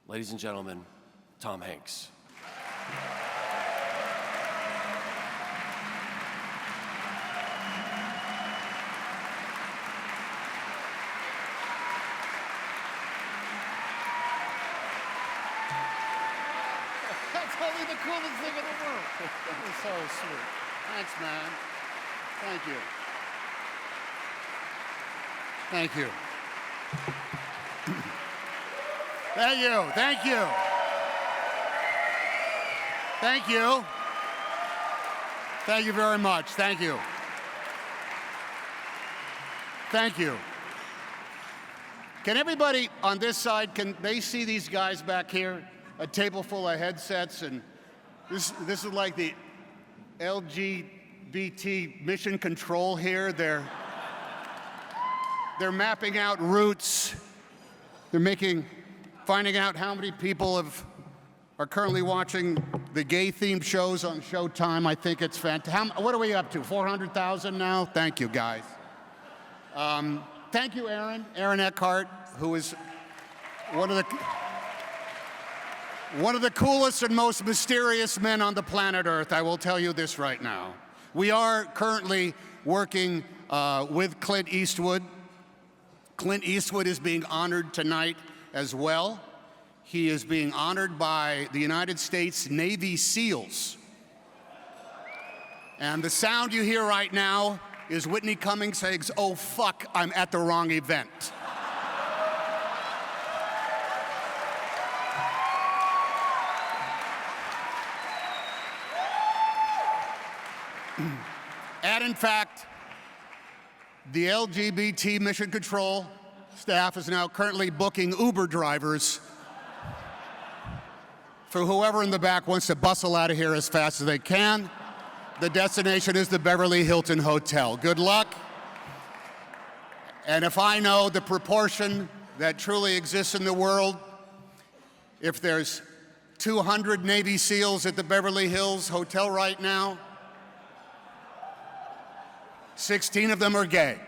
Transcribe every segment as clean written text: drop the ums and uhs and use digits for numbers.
Ladies and gentlemen, Tom Hanks. That's probably the coolest thing in the world. That was so sweet. Thanks, man. Thank you. Thank you. Thank you. Thank you. Thank you. Thank you very much. Thank you. Thank you. Can everybody on this side, can they see these guys back here? A table full of headsets, and this is like the LGBT mission control here. They're mapping out routes. They're finding out how many people are currently watching the gay-themed shows on Showtime. I think it's fantastic. What are we up to, 400,000 now? Thank you, guys. Thank you, Aaron Eckhart, who is one of the coolest and most mysterious men on the planet Earth. I will tell you this right now. We are currently working with Clint Eastwood. Clint Eastwood is being honored tonight as well. He is being honored by the United States Navy SEALs. And the sound you hear right now is Whitney Cummings saying, "Oh fuck, I'm at the wrong event." And in fact, the LGBT Mission Control staff is now currently booking Uber drivers for whoever in the back wants to bustle out of here as fast as they can. The destination is the Beverly Hilton Hotel. Good luck. And if I know the proportion that truly exists in the world, if there's 200 Navy SEALs at the Beverly Hills Hotel right now, 16 of them are gay.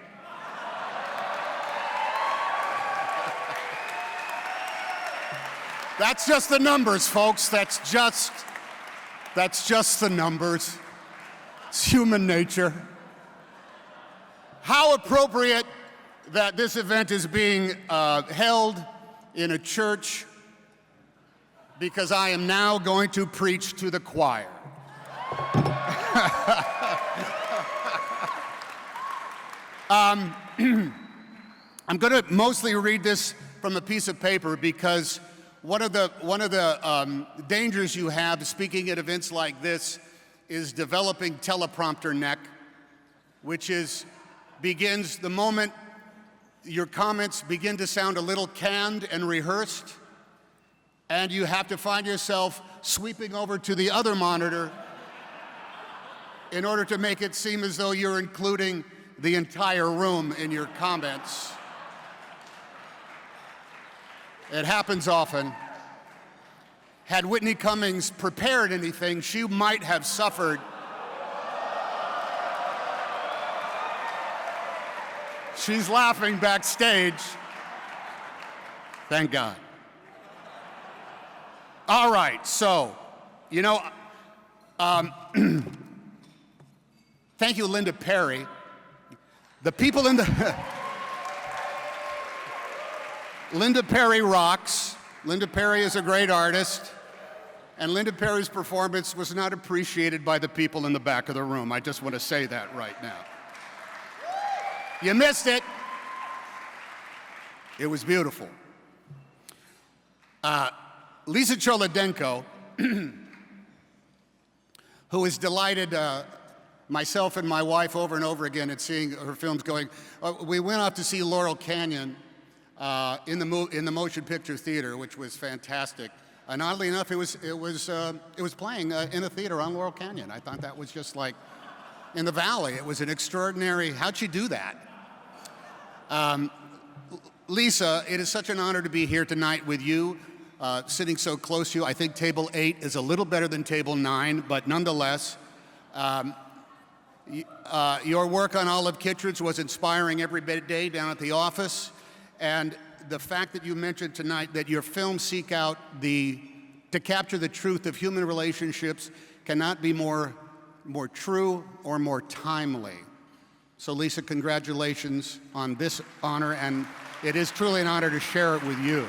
That's just the numbers, folks. That's just the numbers. It's human nature. How appropriate that this event is being held in a church, because I am now going to preach to the choir. I'm going to mostly read this from a piece of paper, because one of the dangers you have speaking at events like this is developing teleprompter neck, which begins the moment your comments begin to sound a little canned and rehearsed, and you have to find yourself sweeping over to the other monitor in order to make it seem as though you're including the entire room in your comments. It happens often. Had Whitney Cummings prepared anything, she might have suffered. She's laughing backstage. Thank God. All right, so, thank you, Linda Perry. The people in the... Linda Perry rocks. Linda Perry is a great artist, and Linda Perry's performance was not appreciated by the people in the back of the room. I just want to say that right now. You missed it. It was beautiful. Lisa Cholodenko, who has delighted myself and my wife over and over again at seeing her films going. We went out to see Laurel Canyon in the motion picture theater, which was fantastic. And oddly enough, it was playing in a theater on Laurel Canyon. I thought that was just like in the valley. It was an extraordinary. How'd she do that? Lisa, it is such an honor to be here tonight with you, sitting so close to you. I think table 8 is a little better than table 9, but nonetheless, your work on Olive Kittrich was inspiring every day down at the office. And the fact that you mentioned tonight that your films seek out to capture the truth of human relationships cannot be more true or more timely. So Lisa, congratulations on this honor, and it is truly an honor to share it with you.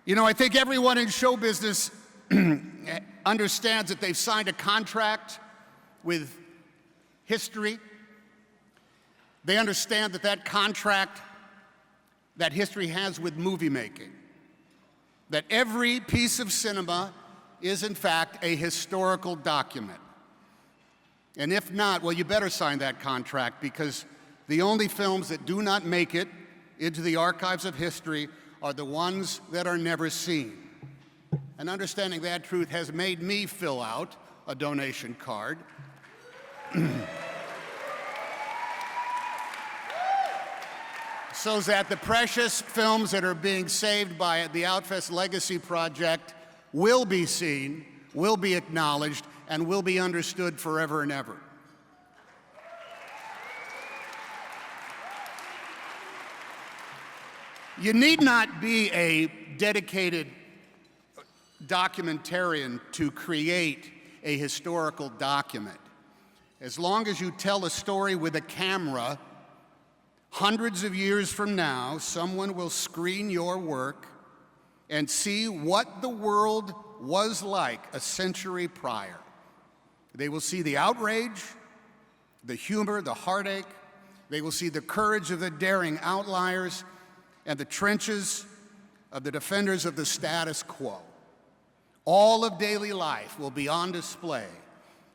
You know, I think everyone in show business understands that they've signed a contract with history. They understand that that contract that history has with movie making, that every piece of cinema is in fact a historical document. And if not, well, you better sign that contract, because the only films that do not make it into the archives of history are the ones that are never seen. And understanding that truth has made me fill out a donation card. So that the precious films that are being saved by the Outfest Legacy Project will be seen, will be acknowledged, and will be understood forever and ever. You need not be a dedicated documentarian to create a historical document. As long as you tell a story with a camera, hundreds of years from now, someone will screen your work and see what the world was like a century prior. They will see the outrage, the humor, the heartache. They will see the courage of the daring outliers and the trenches of the defenders of the status quo. All of daily life will be on display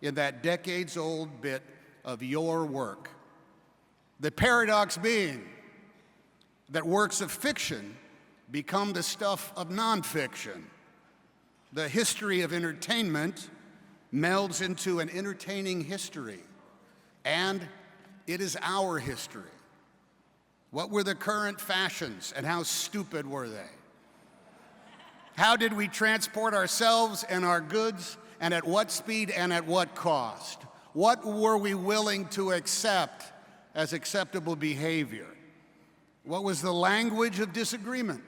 in that decades-old bit of your work. The paradox being that works of fiction become the stuff of nonfiction. The history of entertainment melds into an entertaining history, and it is our history. What were the current fashions, and how stupid were they? How did we transport ourselves and our goods, and at what speed and at what cost? What were we willing to accept as acceptable behavior? What was the language of disagreement?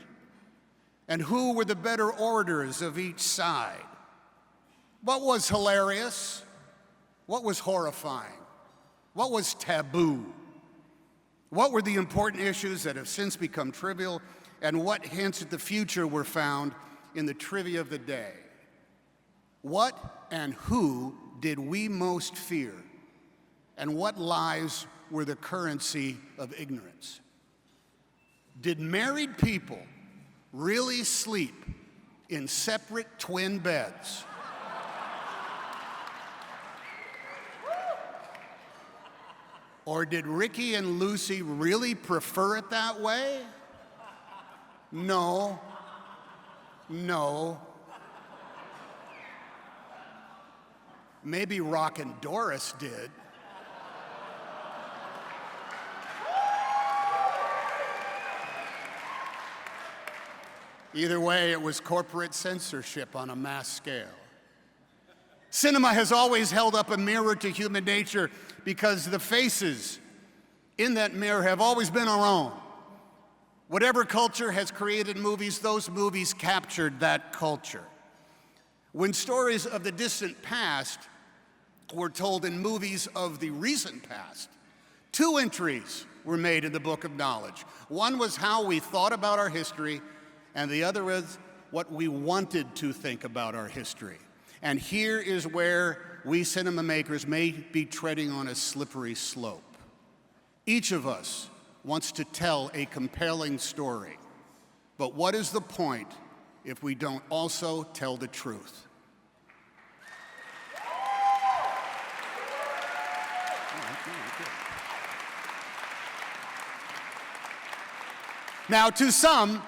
And who were the better orators of each side? What was hilarious? What was horrifying? What was taboo? What were the important issues that have since become trivial, and what hints at the future were found in the trivia of the day? What and who did we most fear, and what lies were the currency of ignorance? Did married people really sleep in separate twin beds? Or did Ricky and Lucy really prefer it that way? No. Maybe Rock and Doris did. Either way, it was corporate censorship on a mass scale. Cinema has always held up a mirror to human nature because the faces in that mirror have always been our own. Whatever culture has created movies, those movies captured that culture. When stories of the distant past were told in movies of the recent past, two entries were made in the Book of Knowledge. One was how we thought about our history, and the other is what we wanted to think about our history. And here is where we cinema makers may be treading on a slippery slope. Each of us wants to tell a compelling story, but what is the point if we don't also tell the truth? Now, to some,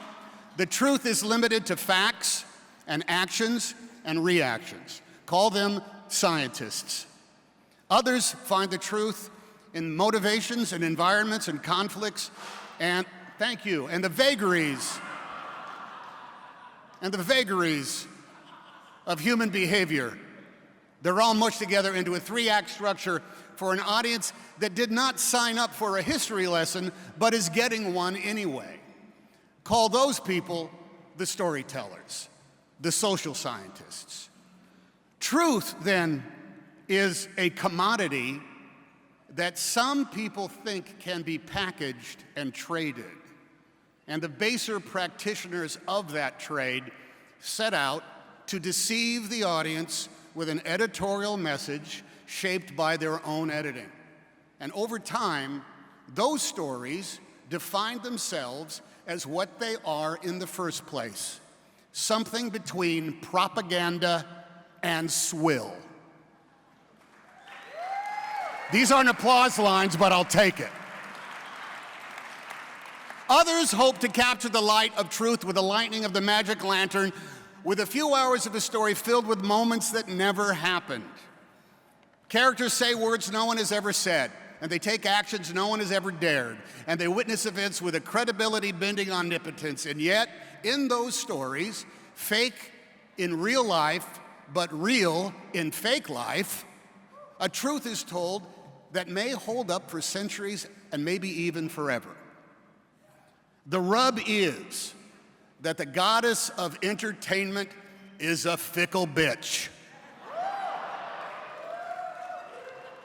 the truth is limited to facts and actions and reactions. Call them scientists. Others find the truth in motivations and environments and conflicts and, thank you, and the vagaries of human behavior. They're all mushed together into a three-act structure for an audience that did not sign up for a history lesson, but is getting one anyway. Call those people the storytellers, the social scientists. Truth, then, is a commodity that some people think can be packaged and traded. And the baser practitioners of that trade set out to deceive the audience with an editorial message shaped by their own editing. And over time, those stories defined themselves as what they are in the first place, something between propaganda and swill. These aren't applause lines, but I'll take it. Others hope to capture the light of truth with the lightning of the magic lantern, with a few hours of a story filled with moments that never happened. Characters say words no one has ever said, and they take actions no one has ever dared, and they witness events with a credibility-bending omnipotence. And yet, in those stories, fake in real life, but real in fake life, a truth is told that may hold up for centuries and maybe even forever. The rub is that the goddess of entertainment is a fickle bitch.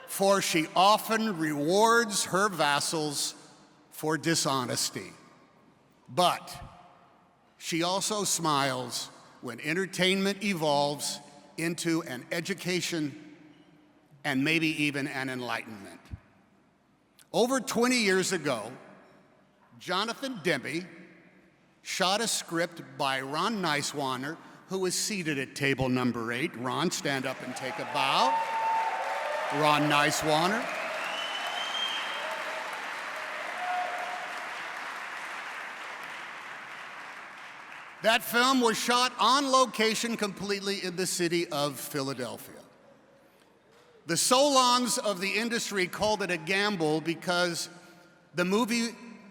For she often rewards her vassals for dishonesty. But she also smiles when entertainment evolves into an education and maybe even an enlightenment. Over 20 years ago, Jonathan Demme shot a script by Ron Nicewaner, who is seated at table number 8. Ron, stand up and take a bow. Ron Nicewaner. That film was shot on location completely in the city of Philadelphia. The Solons of the industry called it a gamble because the movie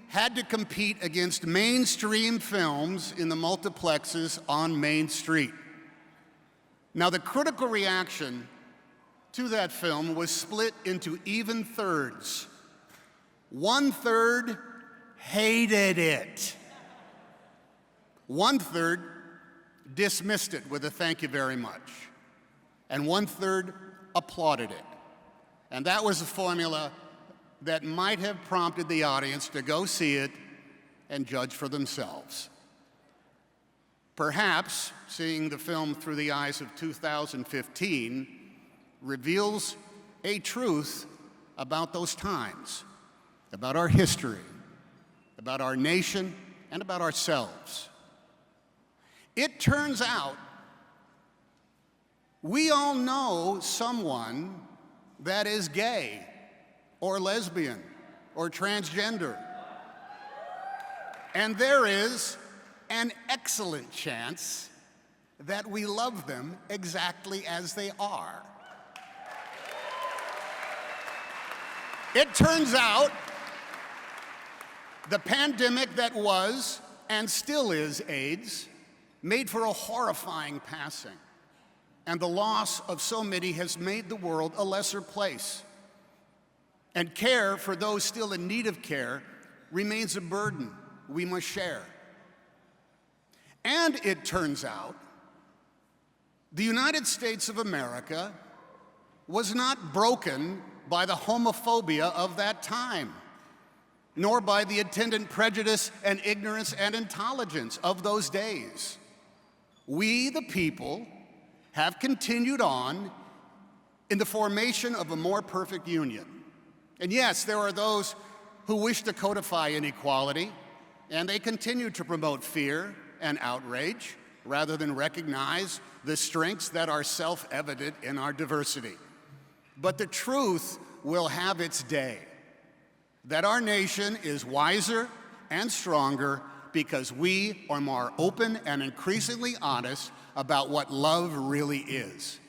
had to compete against mainstream films in the multiplexes on Main Street. Now, the critical reaction to that film was split into even thirds. 1/3 hated it. 1/3 dismissed it with a thank you very much. And 1/3 applauded it. And that was a formula that might have prompted the audience to go see it and judge for themselves. Perhaps seeing the film through the eyes of 2015 reveals a truth about those times, about our history, about our nation, and about ourselves. It turns out we all know someone that is gay or lesbian or transgender. And there is an excellent chance that we love them exactly as they are. It turns out the pandemic that was and still is AIDS made for a horrifying passing. And the loss of so many has made the world a lesser place. And care for those still in need of care remains a burden we must share. And it turns out the United States of America was not broken by the homophobia of that time, nor by the attendant prejudice and ignorance and intolerance of those days. We, the people, have continued on in the formation of a more perfect union. And yes, there are those who wish to codify inequality, and they continue to promote fear and outrage rather than recognize the strengths that are self-evident in our diversity. But the truth will have its day, that our nation is wiser and stronger because we are more open and increasingly honest about what love really is.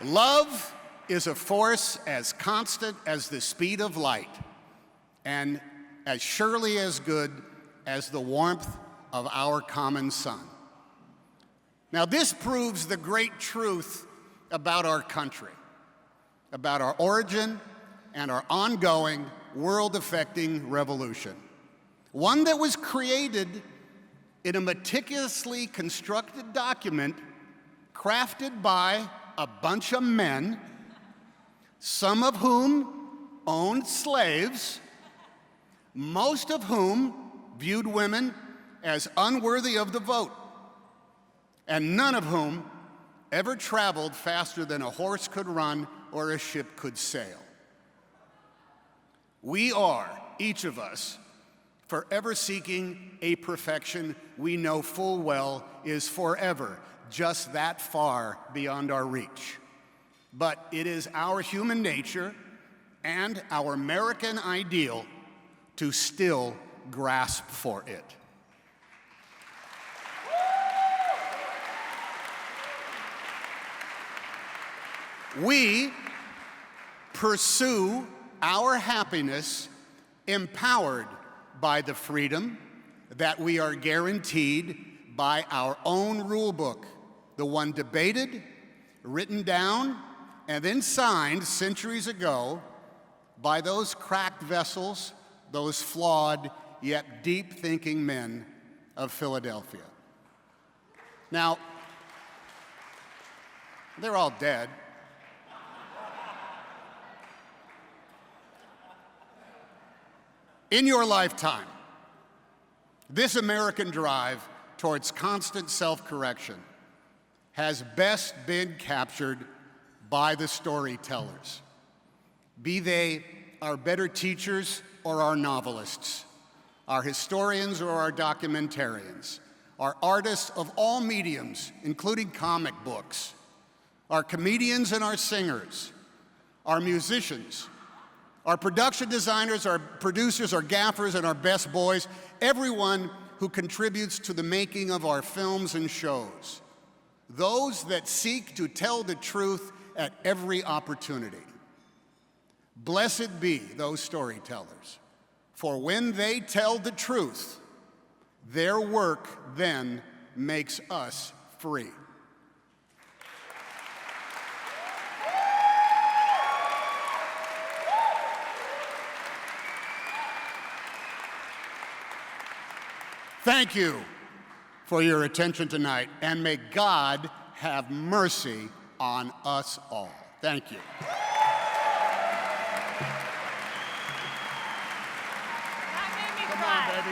Love is a force as constant as the speed of light and as surely as good as the warmth of our common sun. Now, this proves the great truth about our country, about our origin and our ongoing world-affecting revolution. One that was created in a meticulously constructed document crafted by a bunch of men, some of whom owned slaves, most of whom viewed women as unworthy of the vote, and none of whom ever traveled faster than a horse could run or a ship could sail. We are, each of us, forever seeking a perfection we know full well is forever just that far beyond our reach. But it is our human nature and our American ideal to still grasp for it. We pursue our happiness empowered by the freedom that we are guaranteed by our own rule book, the one debated, written down, and then signed centuries ago by those cracked vessels, those flawed yet deep-thinking men of Philadelphia. Now, they're all dead. In your lifetime, this American drive towards constant self-correction has best been captured by the storytellers, be they our better teachers or our novelists, our historians or our documentarians, our artists of all mediums, including comic books, our comedians and our singers, our musicians, our production designers, our producers, our gaffers, and our best boys, everyone who contributes to the making of our films and shows, those that seek to tell the truth at every opportunity. Blessed be those storytellers, for when they tell the truth, their work then makes us free. Thank you for your attention tonight, and may God have mercy on us all. Thank you.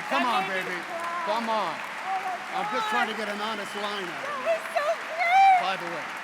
Come on, baby. Come on. I'm just trying to get an honest line out of you. That was so great! By the way.